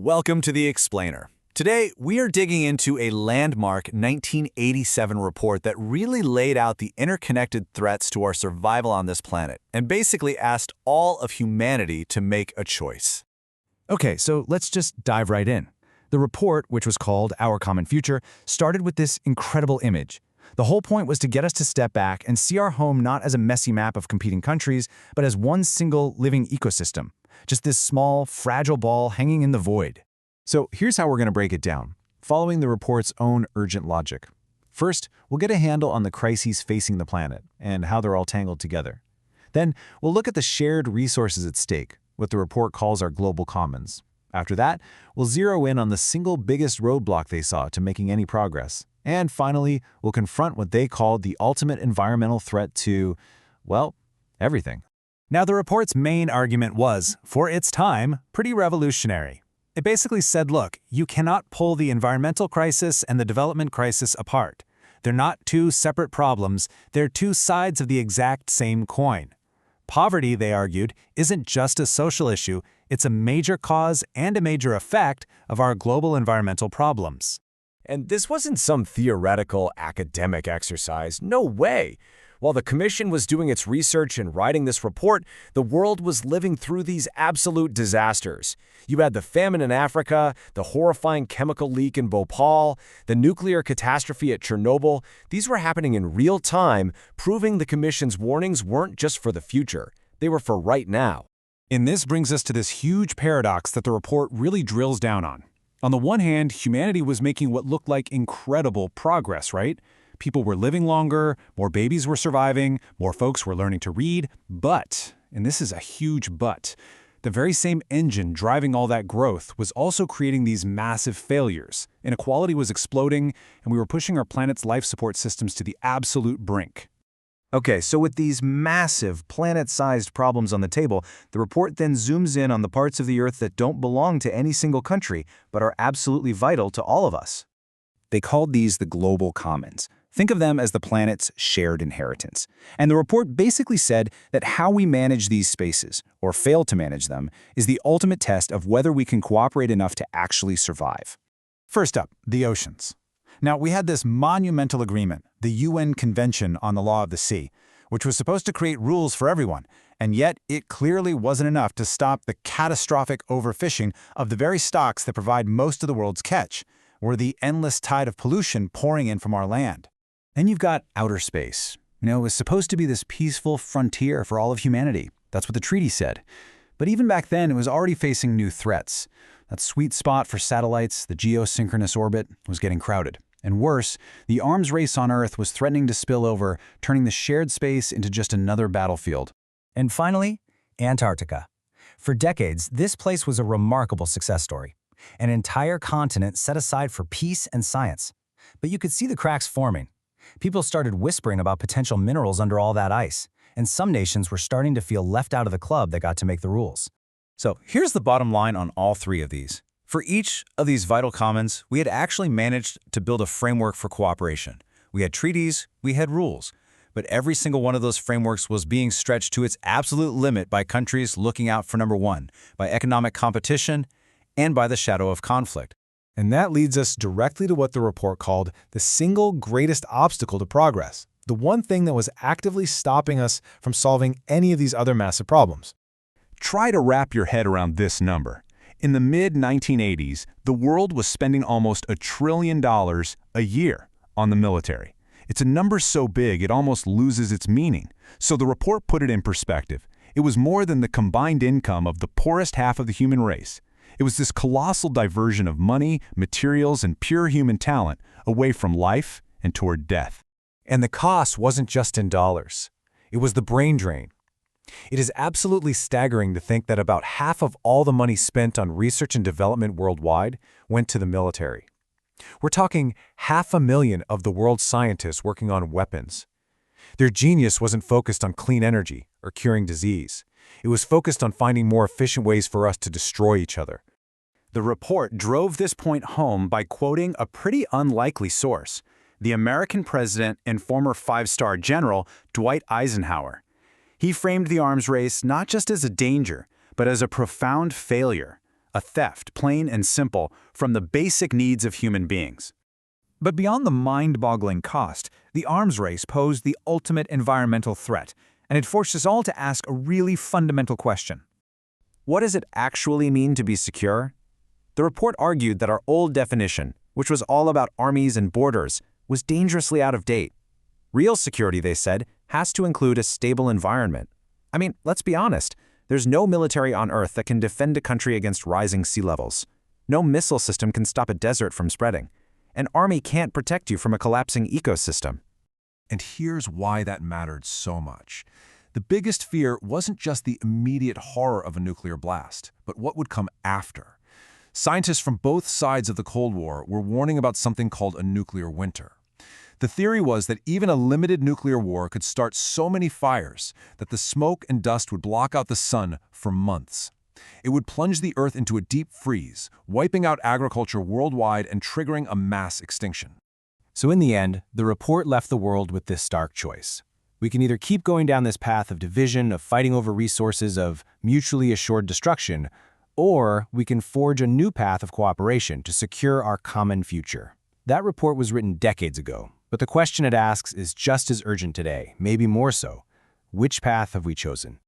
Welcome to The Explainer. Today, we are digging into a landmark 1987 report that really laid out the interconnected threats to our survival on this planet and basically asked all of humanity to make a choice. Okay, so let's just dive right in. The report, which was called Our Common Future, started with this incredible image. The whole point was to get us to step back and see our home not as a messy map of competing countries, but as one single living ecosystem. Just this small, fragile ball hanging in the void. So here's how we're going to break it down, following the report's own urgent logic. First, we'll get a handle on the crises facing the planet and how they're all tangled together. Then, we'll look at the shared resources at stake, what the report calls our global commons. After that, we'll zero in on the single biggest roadblock they saw to making any progress. And finally, we'll confront what they called the ultimate environmental threat to, well, everything. Now, the report's main argument was, for its time, pretty revolutionary. It basically said, look, you cannot pull the environmental crisis and the development crisis apart. They're not two separate problems, they're two sides of the exact same coin. Poverty, they argued, isn't just a social issue, it's a major cause and a major effect of our global environmental problems. And this wasn't some theoretical academic exercise, no way. While the Commission was doing its research and writing this report, the world was living through these absolute disasters. You had the famine in Africa, the horrifying chemical leak in Bhopal, the nuclear catastrophe at Chernobyl. These were happening in real time, proving the Commission's warnings weren't just for the future. They were for right now. And this brings us to this huge paradox that the report really drills down on. On the one hand, humanity was making what looked like incredible progress, right? People were living longer, more babies were surviving, more folks were learning to read, but, and this is a huge but, the very same engine driving all that growth was also creating these massive failures. Inequality was exploding, and we were pushing our planet's life support systems to the absolute brink. Okay, so with these massive, planet-sized problems on the table, the report then zooms in on the parts of the Earth that don't belong to any single country, but are absolutely vital to all of us. They called these the global commons. Think of them as the planet's shared inheritance. And the report basically said that how we manage these spaces, or fail to manage them, is the ultimate test of whether we can cooperate enough to actually survive. First up, the oceans. Now, we had this monumental agreement, the UN Convention on the Law of the Sea, which was supposed to create rules for everyone, and yet it clearly wasn't enough to stop the catastrophic overfishing of the very stocks that provide most of the world's catch, or the endless tide of pollution pouring in from our land. Then you've got outer space. It was supposed to be this peaceful frontier for all of humanity. That's what the treaty said. But even back then, it was already facing new threats. That sweet spot for satellites, the geosynchronous orbit, was getting crowded. And worse, the arms race on Earth was threatening to spill over, turning the shared space into just another battlefield. And finally, Antarctica. For decades, this place was a remarkable success story. An entire continent set aside for peace and science. But you could see the cracks forming. People started whispering about potential minerals under all that ice, and some nations were starting to feel left out of the club that got to make the rules. So here's the bottom line on all three of these. For each of these vital commons, we had actually managed to build a framework for cooperation. We had treaties, we had rules, but every single one of those frameworks was being stretched to its absolute limit by countries looking out for number one, by economic competition, and by the shadow of conflict. And that leads us directly to what the report called the single greatest obstacle to progress, the one thing that was actively stopping us from solving any of these other massive problems. Try to wrap your head around this number. In the mid-1980s, the world was spending almost $1 trillion a year on the military. It's a number so big it almost loses its meaning. So the report put it in perspective. It was more than the combined income of the poorest half of the human race. It was this colossal diversion of money, materials, and pure human talent away from life and toward death. And the cost wasn't just in dollars. It was the brain drain. It is absolutely staggering to think that about half of all the money spent on research and development worldwide went to the military. We're talking 500,000 of the world's scientists working on weapons. Their genius wasn't focused on clean energy or curing disease. It was focused on finding more efficient ways for us to destroy each other. The report drove this point home by quoting a pretty unlikely source, the American president and former five-star general Dwight Eisenhower. He framed the arms race not just as a danger, but as a profound failure, A theft, plain and simple, from the basic needs of human beings. But beyond the mind-boggling cost, the arms race posed the ultimate environmental threat, and it forced us all to ask a really fundamental question. What does it actually mean to be secure? The report argued that our old definition, which was all about armies and borders, was dangerously out of date. Real security, they said, has to include a stable environment. I mean, let's be honest, there's no military on Earth that can defend a country against rising sea levels. No missile system can stop a desert from spreading. An army can't protect you from a collapsing ecosystem. And here's why that mattered so much. The biggest fear wasn't just the immediate horror of a nuclear blast, but what would come after. Scientists from both sides of the Cold War were warning about something called a nuclear winter. The theory was that even a limited nuclear war could start so many fires that the smoke and dust would block out the sun for months. It would plunge the Earth into a deep freeze, wiping out agriculture worldwide and triggering a mass extinction. So in the end, the report left the world with this stark choice. We can either keep going down this path of division, of fighting over resources, of mutually assured destruction, or we can forge a new path of cooperation to secure our common future. That report was written decades ago, but the question it asks is just as urgent today, maybe more so. Which path have we chosen?